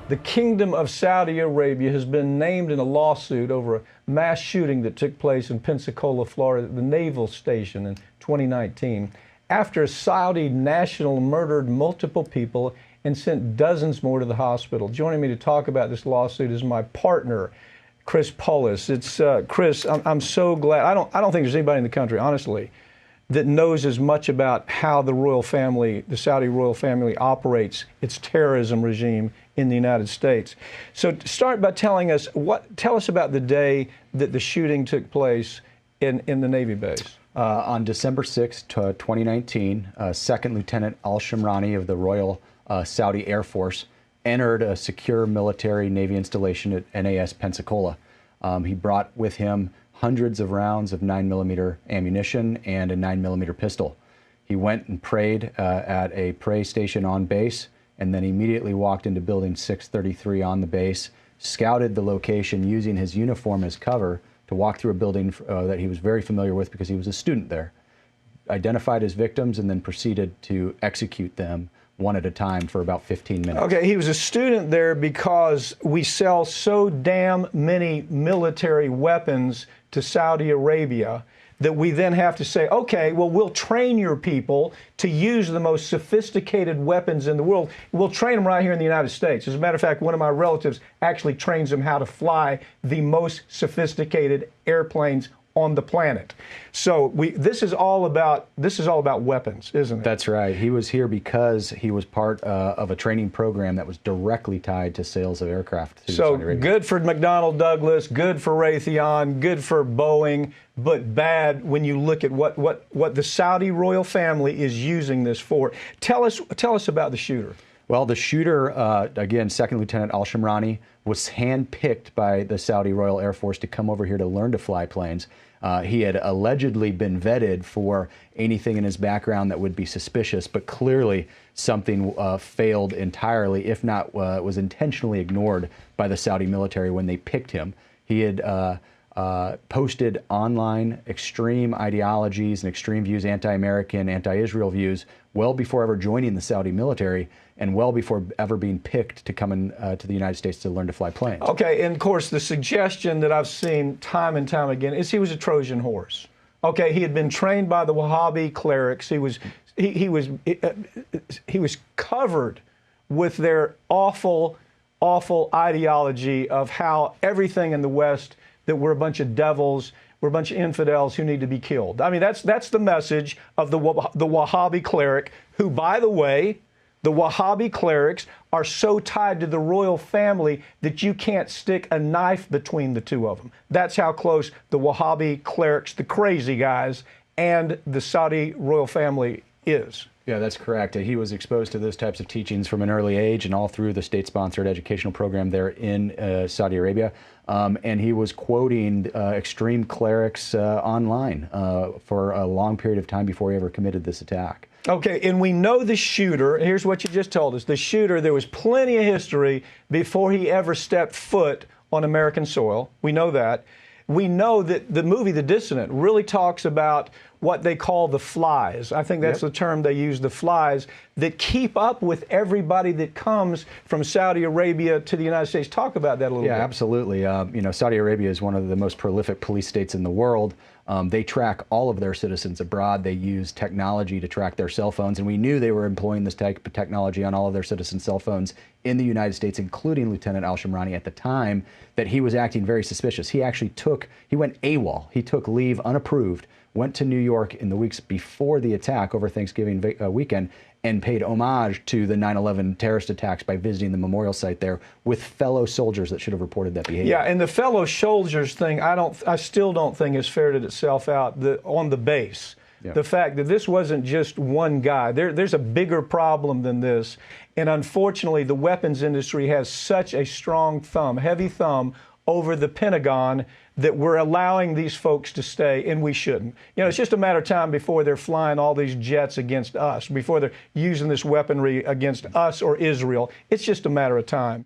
The Kingdom of Saudi Arabia has been named in a lawsuit over a mass shooting that took place in Pensacola, Florida, at the naval station in 2019, after a Saudi national murdered multiple people and sent dozens more to the hospital. Joining me to talk about this lawsuit is my partner, Chris Polis. It's Chris. I'm so glad. I don't think there's anybody in the country, honestly, that knows as much about how the royal family, the Saudi royal family, operates its terrorism regime in the United States. So start by telling us tell us about the day that the shooting took place in the Navy base. On December 6, 2019, Second Lieutenant Al-Shamrani of the Royal Saudi Air Force entered a secure military Navy installation at NAS Pensacola. He brought with him hundreds of rounds of 9mm ammunition and a 9mm pistol. He went and prayed at a pray station on base, and then immediately walked into Building 633 on the base, scouted the location using his uniform as cover to walk through a building that he was very familiar with because he was a student there, identified his victims, and then proceeded to execute them one at a time for about 15 minutes. Okay, he was a student there because we sell so damn many military weapons to Saudi Arabia that we then have to say, okay, well, we'll train your people to use the most sophisticated weapons in the world. We'll train them right here in the United States. As a matter of fact, one of my relatives actually trains them how to fly the most sophisticated airplanes on the planet. So this is all about weapons, isn't it? That's right. He was here because he was part of a training program that was directly tied to sales of aircraft. So good for McDonnell Douglas, good for Raytheon, good for Boeing, but bad when you look at what the Saudi royal family is using this for. Tell us about the shooter. Well, the shooter, again, Second Lieutenant Al-Shamrani, was handpicked by the Saudi Royal Air Force to come over here to learn to fly planes. He had allegedly been vetted for anything in his background that would be suspicious, but clearly something failed entirely, if not was intentionally ignored by the Saudi military when they picked him. He had posted online extreme ideologies and extreme views, anti-American, anti-Israel views, well before ever joining the Saudi military and well before ever being picked to come in to the United States to learn to fly planes. Okay, and of course the suggestion that I've seen time and time again is he was a Trojan horse. Okay, he had been trained by the Wahhabi clerics. He was covered with their awful ideology of how everything in the West, that we're a bunch of devils, we're a bunch of infidels who need to be killed. I mean, that's the message of the Wahhabi cleric, who, by the way, the Wahhabi clerics are so tied to the royal family that you can't stick a knife between the two of them. That's how close the Wahhabi clerics, the crazy guys, and the Saudi royal family is. Yeah, that's correct. He was exposed to those types of teachings from an early age and all through the state-sponsored educational program there in Saudi Arabia. And he was quoting extreme clerics online for a long period of time before he ever committed this attack. Okay, and we know the shooter. Here's what you just told us. The shooter, there was plenty of history before he ever stepped foot on American soil. We know that. We know that the movie The Dissident really talks about what they call the flies. I think that's the term they use, the flies, that keep up with everybody that comes from Saudi Arabia to the United States. Talk about that a little bit. Yeah, absolutely. You know, Saudi Arabia is one of the most prolific police states in the world. They track all of their citizens abroad. They use technology to track their cell phones, and we knew they were employing this type of technology on all of their citizens' cell phones in the United States, including Lieutenant Al-Shamrani at the time, that he was acting very suspicious. He went AWOL. He took leave unapproved, went to New York in the weeks before the attack over Thanksgiving weekend, and paid homage to the 9/11 terrorist attacks by visiting the memorial site there with fellow soldiers that should have reported that behavior. Yeah, and the fellow soldiers thing, I still don't think has ferreted itself out on the base. Yeah. The fact that this wasn't just one guy. There's a bigger problem than this. And unfortunately, the weapons industry has such a strong thumb, heavy thumb, over the Pentagon that we're allowing these folks to stay, and we shouldn't. You know, it's just a matter of time before they're flying all these jets against us, before they're using this weaponry against us or Israel. It's just a matter of time.